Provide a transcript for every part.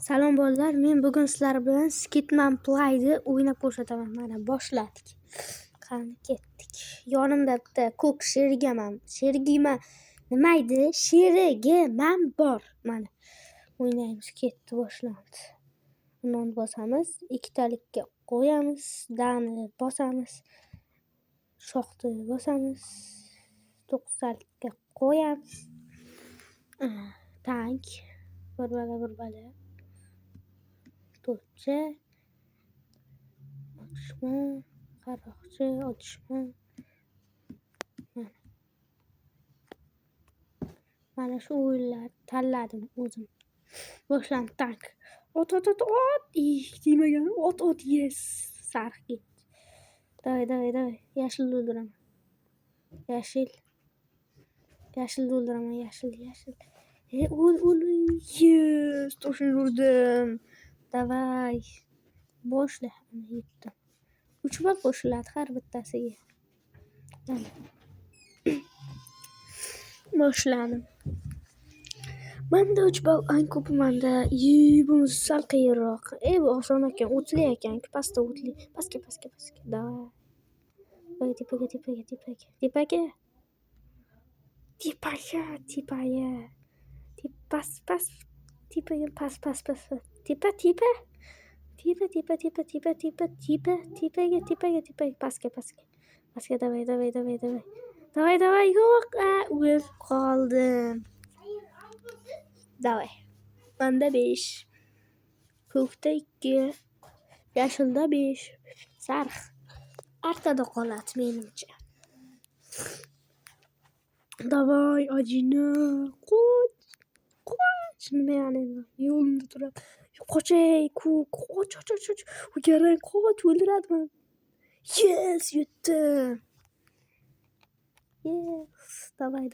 Salom bolalar, men bugun sizlar bilan Skitman Play'ni o'ynab ko'rsataman. Mana boshladik. Qani ketdik. Yonimda bitta ko'k sherigim nima edi? Sherigim bor. Mana o'ynaymiz. Ketdi, boshlandi. Non bosamiz, ikkitalikka qo'yamiz, dani bosamiz. Shoxni bosamiz, 9talikka qo'yamiz. Tank bir bala. To'rtcha, otishma, qaroqchi, otishma. Mana shu o'yinlar tanladim o'zim. Boshlandi tank. Ot. Demagan. Ot. Yes. Sariq ketdi. Davay. Yashil o'ldiraman. Yashil o'ldiraman. Yashil. O'l. Yes. To'shni urdim. Davay. Boshla. Yetdim. 3 bor qo'shiladi har bittasiga. Boshladim. Manda 3 bor ko'p manda. Bunisi sal qiyinroq. Bu oson ekan. O'tli ekan. Pastga o'tli. Pastga. Davay. Tepaga. Tepaga. Pas. Tepaga pas. Tepa. Tepaga. Pastga. Davay. Yo'q. O'lib qoldim. Davay. Manda 5. Ko'kda 2. Yashilda 5. Sariq ortada qoladi menimcha. Davay, ajina. Qoch. Nima yani? Yo'limda turadi. Qochay, qoch. Garang qoch, o'ldiradimi? Yes, yetdim. Yes. Davay.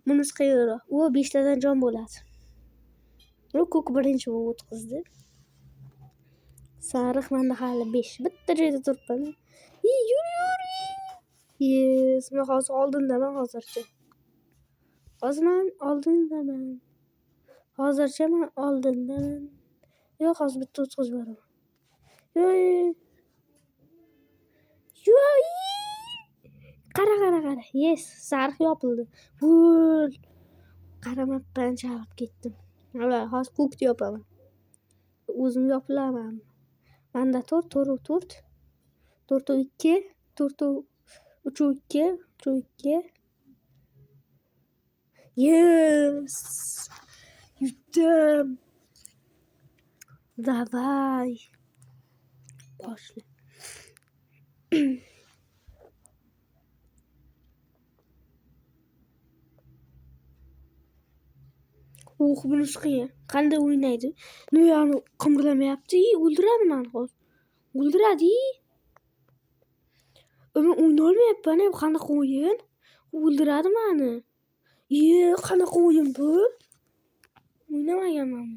Bunisi qiyinroq. U 5 tadan jon bo'ladi. U ko'k birinchi bo'lib o'tkazdi. Sariq menda hali 5. Bitta joyda turibman. Yur. Yes, men hozir oldindaman hozircha. Hozircha men oldindaman. Yo'q, hozir bitta o'tkazib beraman. Yo'q. Qara. Yes, sariq yopildi. Bo'l. Qaramabdan chalib ketdim. Mana hozir ko'kni yopaman. O'zim yopilaman. Manda 4. 2. 3. Yes. Yutdim. Davay. Boshla. Bunisi qiyin. Qanday o'ynaydi? No'yani qimirlamayapti. O'ldiradi meni hozir. O'ldiradi. Men o'yna olmayapman. Bu qanaqa o'yin? O'ldiradi meni. Qanaqa o'yin bu? O'ynamaganman.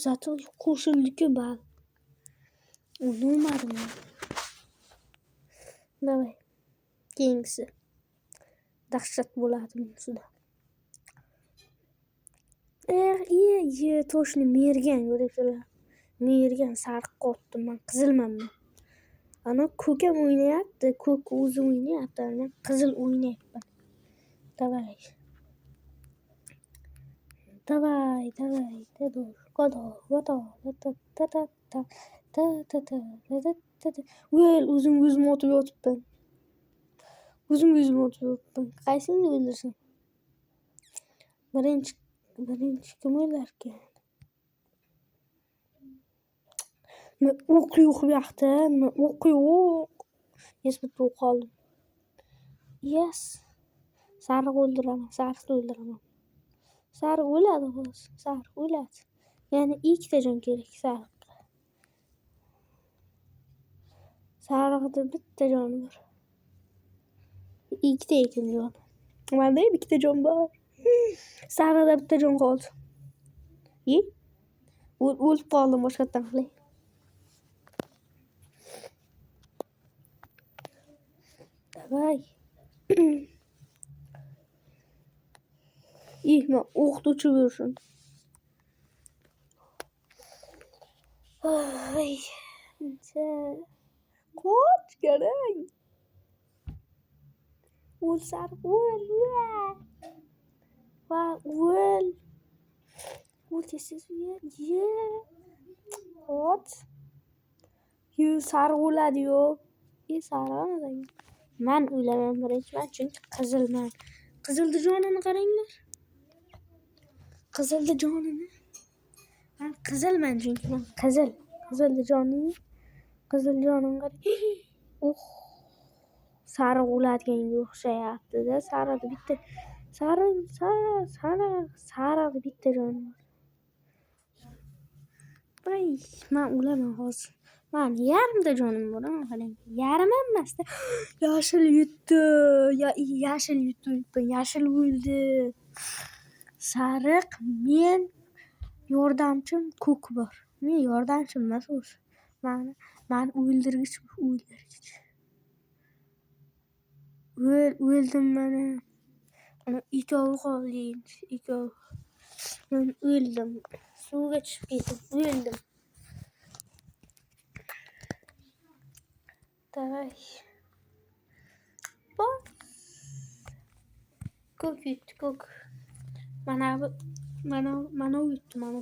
Zato qo'shildi-ku bal. O'ynamadim. Davay. Keyingisi. Dahshat bo'ladi bunisida. Toshni mergan, ko'ryapsizlar. Mergan sariq qotdim. Men qizilman. Ana ko'kam o'ynayapti. Ko'k o'zi o'ynayapti. Men qizil o'ynayapman. Davay. O'zim otib yotibman. Qaysini o'ldirsam? Birinchi kim o'larkan? O'q yo'q bu yoqda. O'q yo'q. Bitta o'q oldim. Yes. Sariq o'ldiraman. Sariq o'ladi hozir. Ya'ni 2 ta jon kerak sariqqa. Sariqda bitta jon bor. 2 ta ekan jon. Menda ham 2 ta jon bor. Sariqda bitta jon qoldi. O'lib qoldim boshqatdan qilay. Davay. Men o'qituvchi bo'lsin. Ay. Qoch garang. O'lsar, o'l. Va o'l. O'ltesiz ye. Qoch. Sari o'ladi-yu. Sari. Men o'laman birinchiman, chunki qizilman. Qizilni jonini qaranglar. Qizilni jonini. Men qizilman chunki men qizil. Qizilni jonini. Qizil jonini qarang. Sari o'ladiganga o'xshayapti-da. Sarining bitta sarining bitta joni bor. Men o'laman hozir. Men yarimta jonim bor, qarang. Yarim emas-da. Yashil yutdi. Yashil o'ldi. Sariq, men yordamchim ko'k bor. Men yordamchim emas o'zi. Men o'ldirgich. O'ldim mana. Ikkovi qoldi. Men o'ldim. Suvga tushib ketdim. O'ldim. Davay. Bas. Ko'k yutdi, ko'k. Mana yutdi, mana.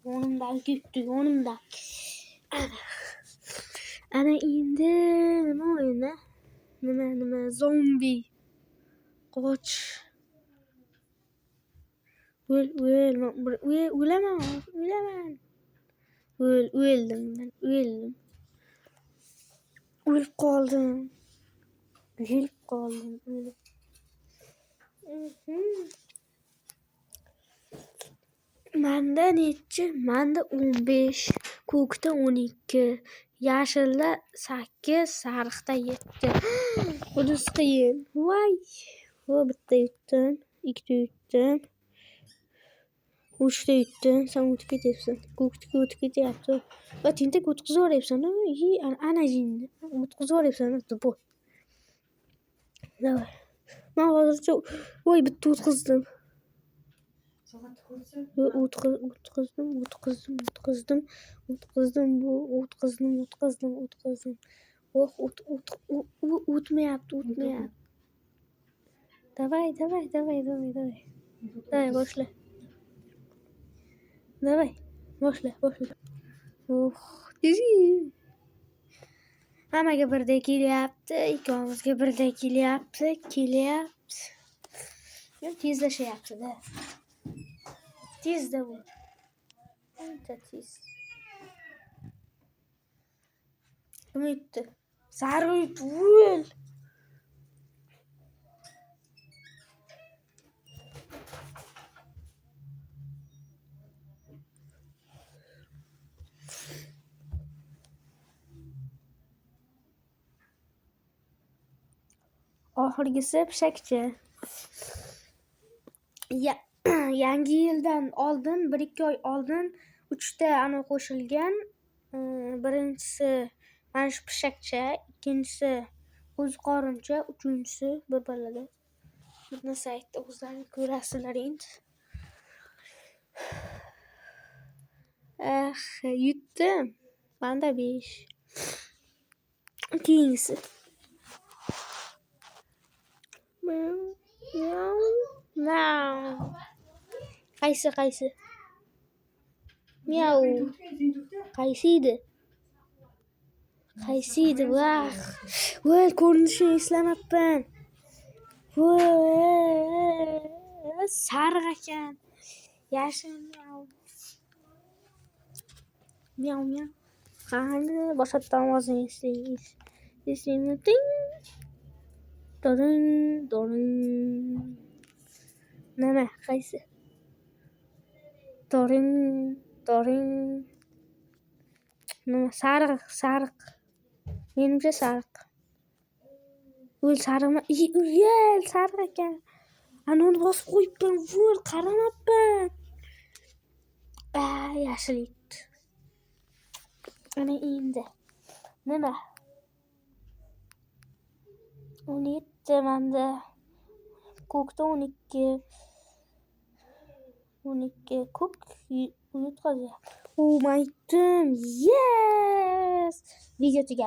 Yonimdagi yutdi, yonimda. Ana endi nima o'yini? Nima zombi. Qoch. O'laman. O'ldim. O'lib qoldim. Manda nechi? Manda 15, ko'kda 12, yashilda 8, sariqda 7. Bunisi qiyin. Voy. Bitta yutdim, ikkita yutdim. 3ta yutdim. Sen o'tib ketyapsan. Ko'kga o'tib ketyapti. Va tentak o'tkazib yuboryapsan. Ana jinni. O'tkazib yuboryapsan. Boy. Davay. Men hozircha bitta o'tkazdim. O'tkazdim. O'tmayapti. Davay. Davay, boshla. Davay, boshla. Hammaga birdek kelyapti, ikkovimizga birdek kelyapti. Tezlashyapti-da. Tezda bu. Ancha tez. Umiddi. Sariq o'l. Oxirgisi pishakchi. Yangi yildan oldin, 1-2 oy oldin 3 ta ana qo'shilgan. Birinchisi mana shu pishakcha, ikkinchisi qo'ziqorincha, uchinchisi bir balada. Buni saytda o'zlaringiz ko'rasizlar endi. Yutdim. Manda 5. Keyingisi. Qaysi? Miau. Qaysi edi? Voy, ko'rinishini eslamabman. Sariq ekan. Yashil miau. Qani, boshqa ovozini eslaymi? Ting. Doring. Nima? Qaysi? Doring. Nima? Sariq. Menimcha sariq. O'l sariqmi? Sariq ekan. Anoni bosib qo'yibman. Qaramabman. Yashil yutdi. Ana endi. Nima? 17 menda. Ko'kda 12. 12 ko'k yutqazyapti. Men yutdim. Yes! Video tugadi.